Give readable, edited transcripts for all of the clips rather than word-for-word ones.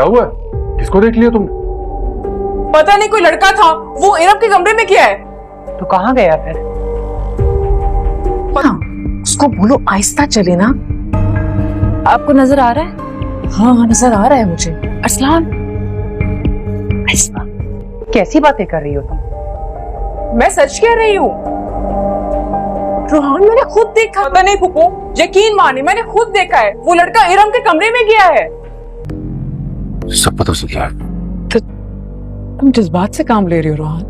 क्या हुआ है? किसको देख लिया तुमने? पता नहीं, कोई लड़का था, वो इरम के कमरे में गया है। तो कहाँ गया फिर? उसको बोलो आहिस्ता चले ना। आपको नजर आ रहा है? हाँ नजर आ रहा है मुझे। अरसलान, कैसी बातें कर रही हो तुम? मैं सच कह रही हूँ रोहान, मैंने खुद देखा। पता नहीं फूफू, यकीन माने मैंने खुद देखा है, वो लड़का इरम के कमरे में गया है। सब पता चल गया। तुम जिस बात से काम ले रही हो रोहान,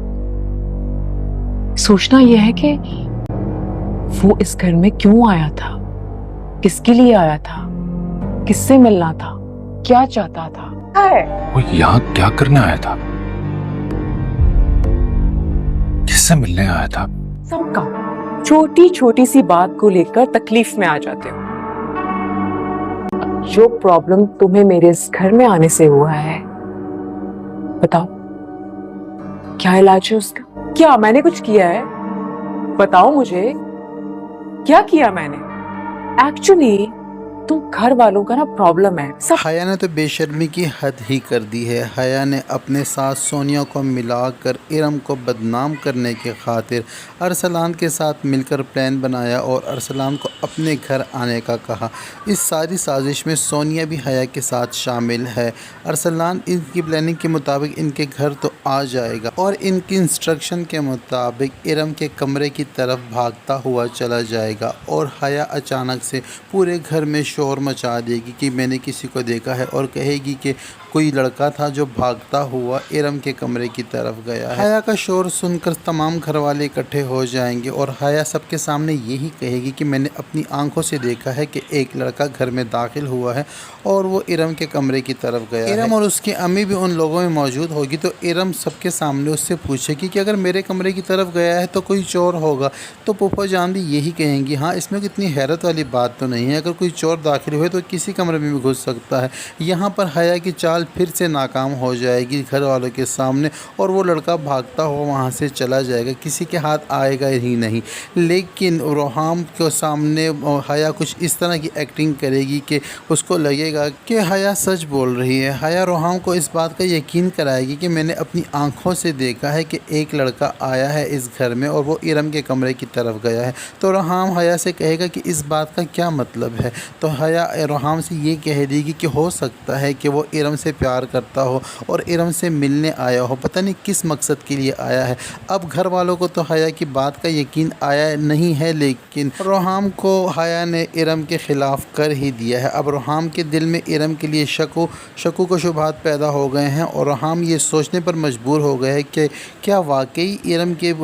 सोचना यह है कि वो इस घर में क्यों आया था, किसके लिए आया था, किससे मिलना था, क्या चाहता था। वो यहाँ क्या करने आया था? किससे मिलने आया था? सबका छोटी छोटी सी बात को लेकर तकलीफ में आ जाते हो। जो प्रॉब्लम तुम्हें मेरे इस घर में आने से हुआ है, बताओ क्या इलाज है उसका? क्या मैंने कुछ किया है? बताओ मुझे, क्या किया मैंने? एक्चुअली तुम घर वालों का ना प्रॉब्लम है सब। हया ने तो बेशर्मी की हद ही कर दी है। हया ने अपने साथ सोनिया को मिलाकर इरम को बदनाम करने की खातिर अरसलान के साथ मिलकर प्लान बनाया और अरसलान को अपने घर आने का कहा। इस सारी साजिश में सोनिया भी हया के साथ शामिल है। अरसलान इनकी प्लानिंग के मुताबिक इनके घर तो आ जाएगा और इनकी इंस्ट्रक्शन के मुताबिक इरम के कमरे की तरफ भागता हुआ चला जाएगा और हया अचानक से पूरे घर में शोर मचा देगी कि मैंने किसी को देखा है और कहेगी कि कोई लड़का था जो भागता हुआ इरम के कमरे की तरफ गया है। हया का शोर सुनकर तमाम घर वाले इकट्ठे हो जाएंगे और हया सबके सामने यही कहेगी कि मैंने अपनी आंखों से देखा है कि एक लड़का घर में दाखिल हुआ है और वो इरम के कमरे की तरफ गया है। इरम और उसकी अम्मी भी उन लोगों में मौजूद होगी तो इरम सबके सामने उससे पूछेगी कि अगर मेरे कमरे की तरफ गया है तो कोई चोर होगा। तो फूफा जान भी यही कहेंगी, हाँ इसमें कितनी हैरत वाली बात तो नहीं है, अगर कोई चोर दाखिल हुए तो किसी कमरे में भी घुस सकता है। यहाँ पर हया की चाल फिर से नाकाम हो जाएगी घर वालों के सामने और वो लड़का भागता हुआ वहाँ से चला जाएगा, किसी के हाथ आएगा ही नहीं। लेकिन रोहाम के सामने हया कुछ इस तरह की एक्टिंग करेगी कि उसको लगेगा कि हया सच बोल रही है। हया रोहाम को इस बात का यकीन कराएगी कि मैंने अपनी आंखों से देखा है कि एक लड़का आया है इस घर में और वो इरम के कमरे की तरफ गया है। तो रोहाम हया से कहेगा कि इस बात का क्या मतलब है। तो हया रोहाम से ये कह देगी कि हो सकता है कि वो इरम से प्यार करता हो और इरम से मिलने आया हो, पता नहीं किस मकसद के लिए आया है। अब घर वालों को तो हया की बात का यकीन आया नहीं है, लेकिन रोहाम को हया ने इरम के ख़िलाफ़ कर ही दिया है। अब रोहाम के दिल में इरम के लिए शकू को शुबहात पैदा हो गए हैं और रोहाम ये सोचने पर मजबूर हो गए हैं कि क्या वाकई इरम के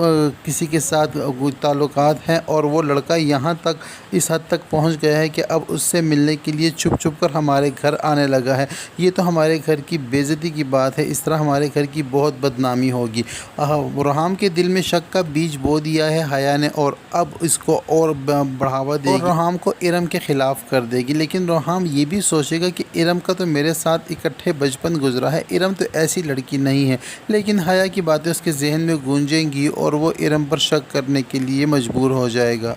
किसी के साथ ताल्लुकात हैं और वो लड़का यहाँ तक इस हद तक पहुँच गया है कि अब उससे मिलने के लिए छुप छुप कर हमारे घर आने लगा है। ये तो हमारे घर की बेइज्जती की बात है, इस तरह हमारे घर की बहुत बदनामी होगी। रोहाम के दिल में शक का बीज बो दिया है हया ने और अब इसको और बढ़ावा देगी और रोहाम को इरम के ख़िलाफ़ कर देगी। लेकिन रोहाम ये भी सोचेगा कि इरम का तो मेरे साथ इकट्ठे बचपन गुजरा है, इरम तो ऐसी लड़की नहीं है। लेकिन हया की बातें उसके जहन में गूंजेंगी और वो इरम पर शक करने के लिए मजबूर हो जाएगा।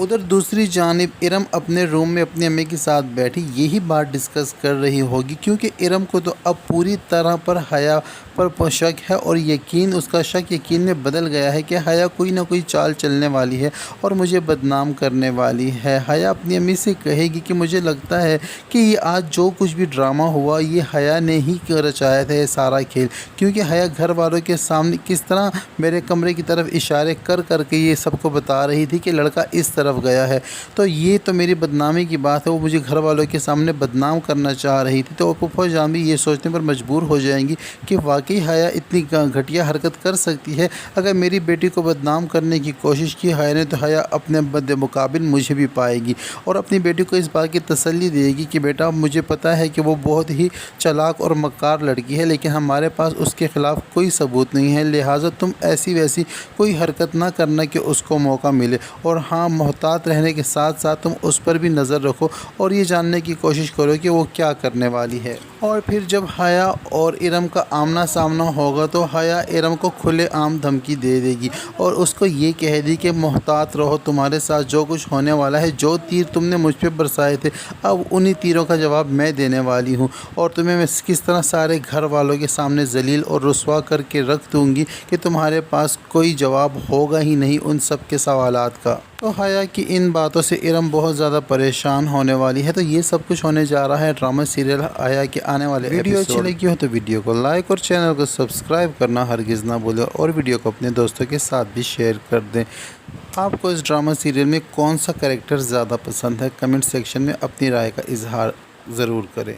उधर दूसरी जानिब इरम अपने रूम में अपनी अम्मी के साथ बैठी यही बात डिस्कस कर रही होगी, क्योंकि इरम को तो अब पूरी तरह पर हया पर शक है और यकीन उसका शक यकीन में बदल गया है कि हया कोई ना कोई चाल चलने वाली है और मुझे बदनाम करने वाली है। हया अपनी अम्मी से कहेगी कि मुझे लगता है कि ये आज जो कुछ भी ड्रामा हुआ ये हया ने ही रचाया था ये सारा खेल, क्योंकि हया घर वालों के सामने किस तरह मेरे कमरे की तरफ इशारे कर करके ये सबको बता रही थी कि लड़का इस तरफ गया है। तो ये तो मेरी बदनामी की बात है, वो मुझे घर वालों के सामने बदनाम करना चाह रही थी। तो फूफा जान भी ये सोचने पर मजबूर हो जाएंगी कि वाकई हया इतनी घटिया हरकत कर सकती है। अगर मेरी बेटी को बदनाम करने की कोशिश की हया ने तो हया अपने बद मुकाबिल मुझे भी पाएगी और अपनी बेटी को इस बात की तसल्ली देगी कि बेटा मुझे पता है कि वो बहुत ही चालाक और मक्कार लड़की है, लेकिन हमारे पास उसके ख़िलाफ़ कोई सबूत नहीं है, लिहाजा तुम ऐसी वैसी कोई हरकत ना करना कि उसको मौका मिले। और हाँ محتاط رہنے کے ساتھ ساتھ تم اس پر بھی نظر رکھو اور یہ جاننے کی کوشش کرو کہ وہ کیا کرنے والی ہے۔ اور پھر جب حیا اور ارم کا آمنا سامنا ہوگا تو حیا ارم کو کھلے عام دھمکی دے دے گی اور اس کو یہ کہے دی کہ محتاط رہو، تمہارے ساتھ جو کچھ ہونے والا ہے، جو تیر تم نے مجھ پہ برسائے تھے اب انہی تیروں کا جواب میں دینے والی ہوں، اور تمہیں میں کس طرح سارے گھر والوں کے سامنے ذلیل اور رسوا کر کے رکھ دوں گی کہ تمہارے پاس کوئی جواب ہوگا ہی نہیں ان سب کے سوالات کا۔ تو حیا کی ان باتوں سے ارم بہت زیادہ پریشان ہونے والی ہے۔ تو یہ سب کچھ ہونے جا رہا ہے ڈرامہ سیریل حیا کے آنے والے ویڈیو اچھی لگی ہو تو ویڈیو کو لائک اور چینل کو سبسکرائب کرنا ہرگز نہ بھولیں اور ویڈیو کو اپنے دوستوں کے ساتھ بھی شیئر کر دیں۔ آپ کو اس ڈرامہ سیریل میں کون سا کریکٹر زیادہ پسند ہے؟ کمنٹ سیکشن میں اپنی رائے کا اظہار ضرور کریں۔